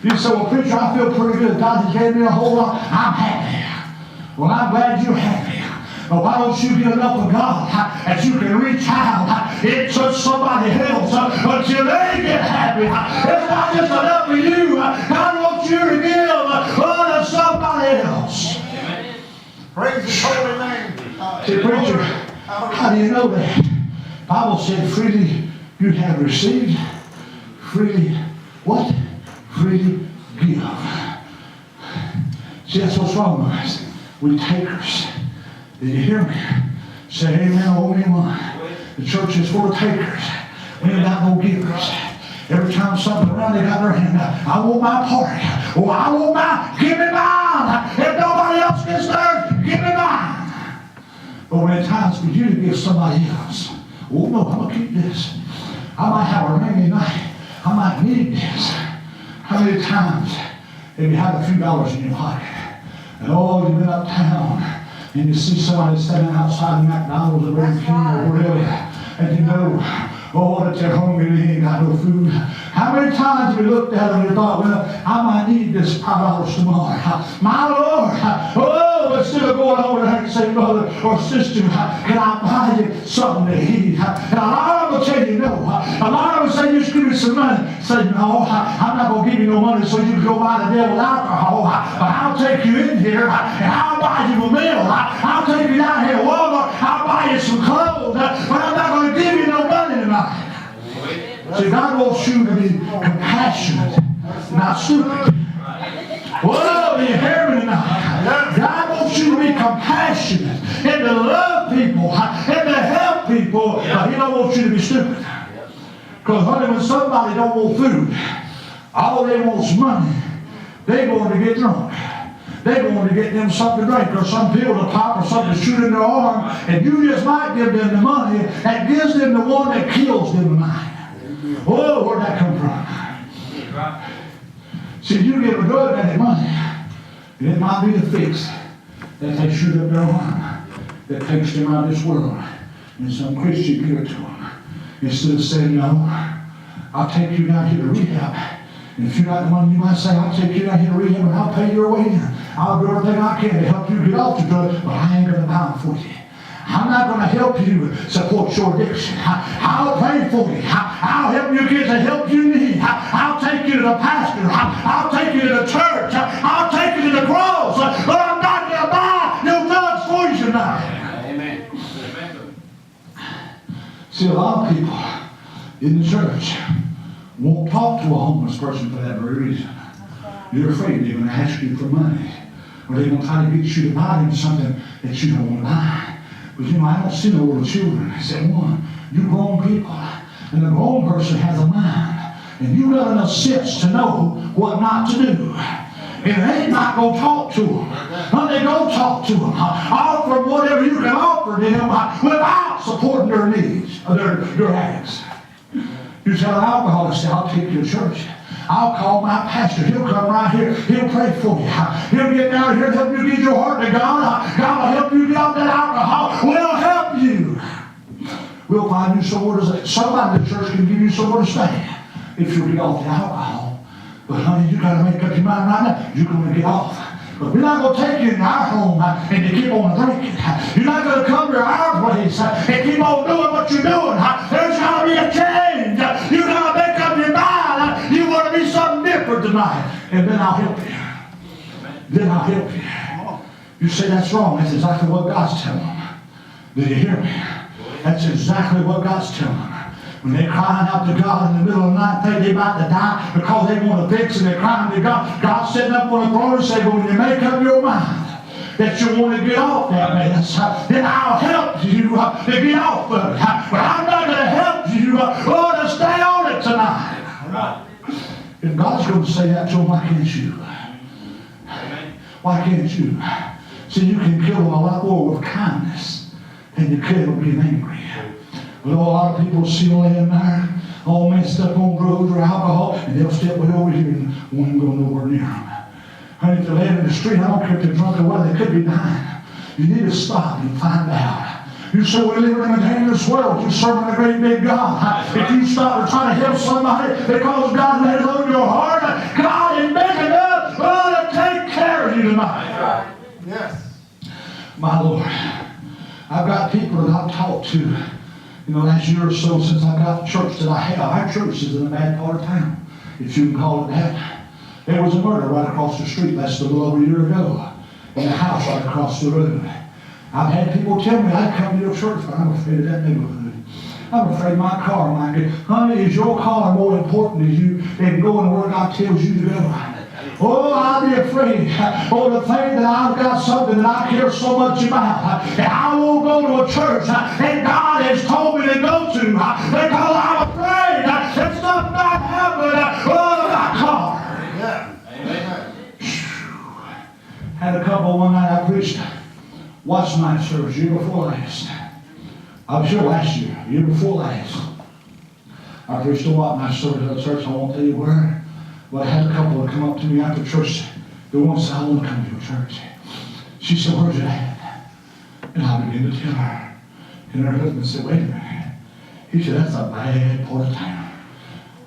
You say, well, preacher, I feel pretty good. God has gave me a whole lot. I'm happy. Well, I'm glad you're happy. But why don't you get enough of God that you can reach out and touch somebody else until they get happy? It's not just enough for you. God wants you to give to somebody else. Amen. Praise His holy name. See, preacher, how do you know that? The Bible said, freely you have received, freely what? Freely give. See, that's what's wrong with us. We takers. Did you hear me? Say amen, oh amen. The church is full of takers. We ain't got no givers. Every time something around, they got their hand up. I want my party. Oh, I want mine. Give me mine. If nobody else gets theirs, give me mine. But when it's time for you to give somebody else, oh no, I'm going to keep this. I might have a rainy night. I might need this. How many times have you had a few dollars in your pocket? And oh, you've been uptown. And you see somebody standing outside McDonald's or Burger King or whatever, and you know, oh, that they're hungry, they ain't got no food. How many times have you looked at them and you thought, well, I might need this $5 tomorrow. My Lord, oh, instead of going over there and say, brother or sister, can I buy you something to eat? And a lot of them will tell you no. A lot of them say, just give me some money. Say, no, I'm not going to give you no money so you can go buy the devil's alcohol. But I'll take you in here and I'll buy you a meal. I'll take you down here to Walmart. I'll buy you some clothes. But I'm not going to give you no money tonight. See, God wants you to be compassionate, not stupid. Whoa, do you hear me tonight? God wants you to be compassionate and to love people and to help people. But He don't want you to be stupid. Because honey, when somebody don't want food, all they want is money, they're going to get drunk. They're going to get them something to drink or some pill to pop or something to shoot in their arm, and you just might give them the money that gives them the one that kills them tonight. Oh, where'd that come from? See, you give a drug addict money, and it might be the fix that they shoot up their arm, that takes them out of this world, and some Christian give it to them. Instead of saying, no, I'll take you down here to rehab. And if you got the money, you might say, I'll take you down here to rehab and I'll pay your way in. I'll do everything I can to help you get off the drug, but I ain't going to buy them for you. I'm not going to help you support your addiction. I'll pray for you. I'll help you get the help you need. I'll take you to the pastor. I'll take you to the church. I'll take you to the cross. But I'm not going to buy no drugs for you tonight. Amen. See, a lot of people in the church won't talk to a homeless person for that very reason. You're afraid they're going to ask you for money. Or they're going to try to get you to buy them something that you don't want to buy. But you know, I don't see no little children. I said, one, you grown people. And the grown person has a mind. And you got enough sense to know what not to do. And they ain't not going to talk to them. They go talk to them. Offer them whatever you can offer them without supporting their needs, their acts. You tell an alcoholic, say, I'll take you to church. I'll call my pastor. He'll come right here. He'll pray for you. He'll get down here and help you give your heart to God. God will help you get off that alcohol. We'll help you. We'll find you somewhere to stay. Somebody in the church can give you somewhere to stay if you get off the alcohol. But honey, you got to make up your mind right now. You're going to get off. But we're not going to take you in our home and to keep on drinking. You're not going to come to our place and keep on doing what you're doing. There's got to be a change. You got to make up your mind. You want to be something different tonight. And then I'll help you. Then I'll help you. You say that's wrong. That's exactly what God's telling them. Did you hear me? That's exactly what God's telling them. When they're crying out to God in the middle of the night, think they're about to die because they want to fix and they're crying to God. God's sitting up on the throne and saying, when you make up your mind that you want to get off that mess, then I'll help you to get off of it. But I'm not going to help you to stay on it tonight. If God's going to say that to them, why can't you? Why can't you? See, you can kill them a lot more with kindness than you can with being angry. But a lot of people see them laying there, all messed up on drugs or alcohol, and they'll step way over here and won't go nowhere near them. Honey, if they're laying in the street, I don't care if they're drunk or what, they could be dying. You need to stop and find out. You say we're living in a dangerous world. You're serving a great big God. If you stop and try to help somebody because God laid it on your heart, God is My Lord. I've got people that I've talked to in the last year or so since I got the church that I have. Our church is in a bad part of town, if you can call it that. There was a murder right across the street less than a little over a year ago in a house right across the road. I've had people tell me I'd come to your church, but I'm afraid of that neighborhood. I'm afraid my car might get. Honey, is your car more important than going where God tells you to go? Oh, I'll be afraid. Oh, to think that I've got something that I care so much about. And I won't go to a church that God has told me to go to because I'm afraid that stuff might happen. Oh, my car. Yeah. Amen. Had a couple one night I preached. Watch night service, year before last. I'm sure last year before last. I preached a watch night service at a church, I won't tell you where. But I had a couple that come up to me after church. The one said, I want to come to your church. She said, where's it at? And I began to tell her. And her husband said, wait a minute. He said, that's a bad part of town.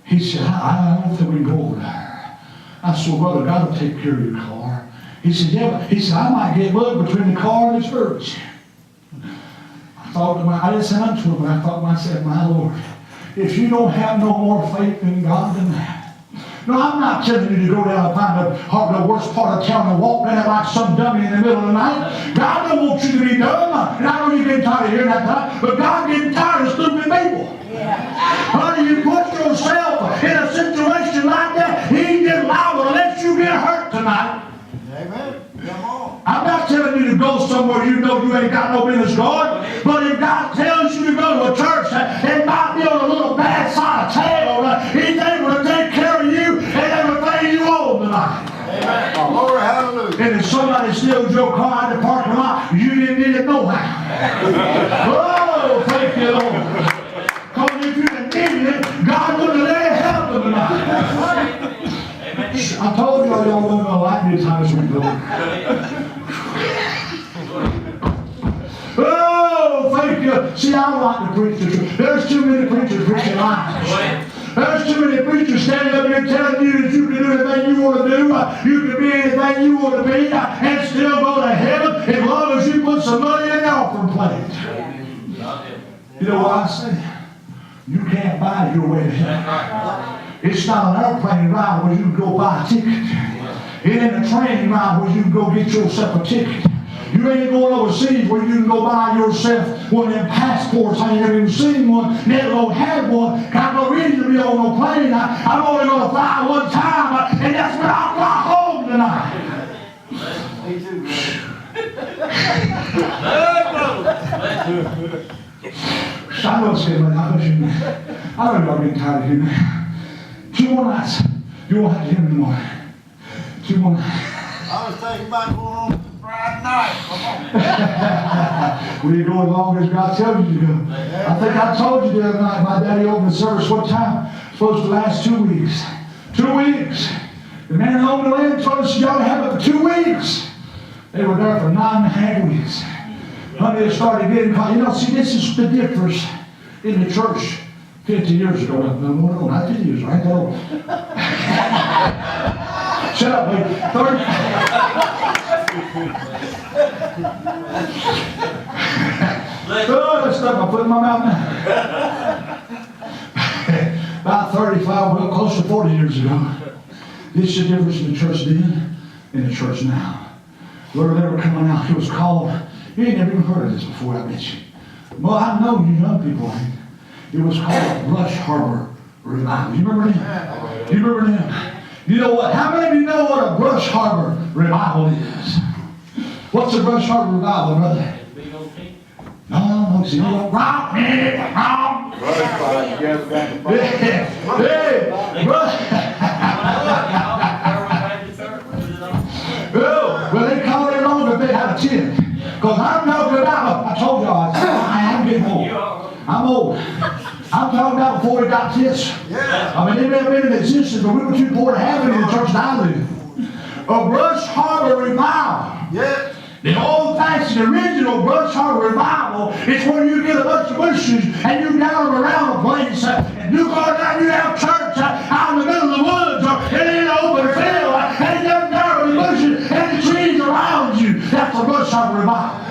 He said, I don't think we can go over there. I said, well, brother, God will take care of your car. He said, yeah, but he said, I might get mud between the car and the church. I didn't say nothing to him, but I thought to myself, my Lord, if you don't have no more faith in God than that. No, I'm not telling you to go down and find the worst part of town and walk down like some dummy in the middle of the night. God don't want you to be dumb. And I know you get tired of hearing that, but God getting tired of stupid people. Yeah. Honey, you put yourself in a situation like that, He ain't just liable to let you get hurt tonight. Amen. Come on. I'm not telling you to go somewhere you know you ain't got no business going, but if God tells you to go to a church that might be on a little bad side of town, He's able to take care of you and everything you own tonight. Amen. Glory, hallelujah. And if somebody steals your car in the parking lot, you didn't need it no how. Oh, thank you, Lord. Because if you didn't need it, God would have let it happen tonight. I told you y'all wasn't going to like me at times we go. Oh, thank you. See, I don't like to preach the truth. There's too many preachers preaching lies. There's too many preachers standing up here telling you that you can do anything you want to do. You can be anything you want to be and still go to heaven as long as you put some money in the offering plate. You know what I say? You can't buy your way to heaven. It's not an airplane ride where you can go buy a ticket. It ain't a train ride where you can go get yourself a ticket. You ain't going overseas where you can go buy yourself one of them passports. I ain't never even seen one. Never don't have one. Got no reason to be on no plane. I'm only going to fly one time, and that's when I'll fly home tonight. Me too, I know it's good, but I know y'all getting tired of hearing me. 2 more nights. You won't have to hear me anymore. 2 more nights. I was thinking about going on Friday night. Come on. We ain't going as long as God tells you to go. I think I told you the other night, my daddy opened the service what time? Supposed to last 2 weeks. 2 weeks. The man who owned the land told us y'all to have it for 2 weeks. They were there for 9.5 weeks. Honey, they started getting caught. You know, see, this is the difference in the church 50 years ago. No, not 50 years, right? No. Shut up, baby. 30. Oh, that's stuff I put in my mouth now. About 35, well, close to 40 years ago. This is the difference in the church then and the church now. Where they were coming out, it was called, you ain't never even heard of this before, I bet you. Well, I know you young people ain't. It was called Brush Harbor Revival. You remember them? You remember them? You know what? How many of you know what a Brush Harbor Revival is? What's a Brush Harbor Revival, brother? No, see, you don't rock me, rock. Well, they called it wrong if they had a 10. Because I'm talking about, I told y'all, I am getting old. I'm old. I'm talking about before we got this. I mean, they may have been in existence, but we were too poor to have it in the church that I live. A Brush Harbor Revival. Yeah. The old-fashioned original Brush Harbor Revival is where you get a bunch of bushes and you gather them around the place and you go down, you have church out in the middle of the woods or in an open field and you gather the bushes and the trees around you. That's a Brush Harbor Revival.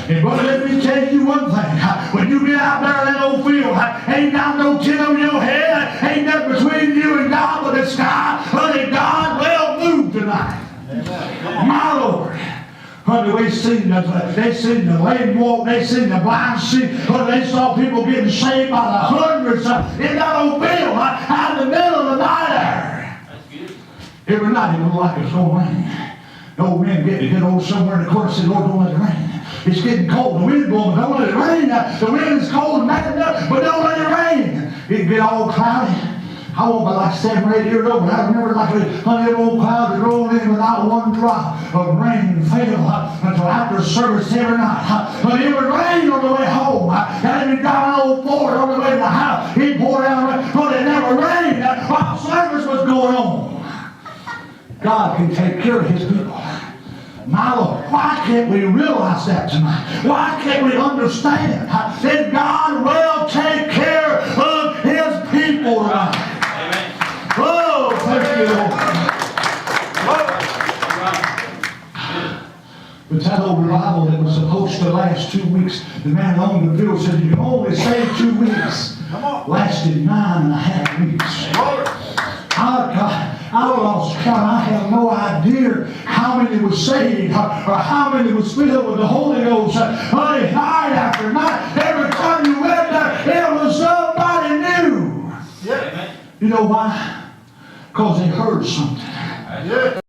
And brother, let me tell you one thing. When you get out there in that old field, ain't got no tin on your head, ain't nothing between you and God but the sky. Honey, God will move tonight. My Lord. Honey, they seen the lame walk, they seen the blind see. Honey, they saw people getting saved by the hundreds in that old field out in the middle of the night there. Every night it looked like it was going to rain. The old man getting to get over somewhere in the corner and said, Lord, don't let it rain. It's getting cold. The wind's blowing, but don't let it rain. The wind is cold and bad enough, but don't let it rain. It get all cloudy. I was like 7 or 8 years old, but I remember like honey, old clouds rolled in without one drop of rain fell until after service every night. But it would rain on the way home. And even driving old Ford on the way to the house. He'd pour down, but it never rained while service was going on. God can take care of his people. My Lord, why can't we realize that tonight? Why can't we understand that God will take care of his people tonight? Oh, thank you, Lord. But that old revival that was supposed to last 2 weeks, the man on the field said, you can only save 2 weeks. Lasted 9.5 weeks. I lost count. I have no idea how many was saved or how many was filled with the Holy Ghost. Honey, night after night, every time you went there, it was somebody new. Yeah. You know why? Because they heard something.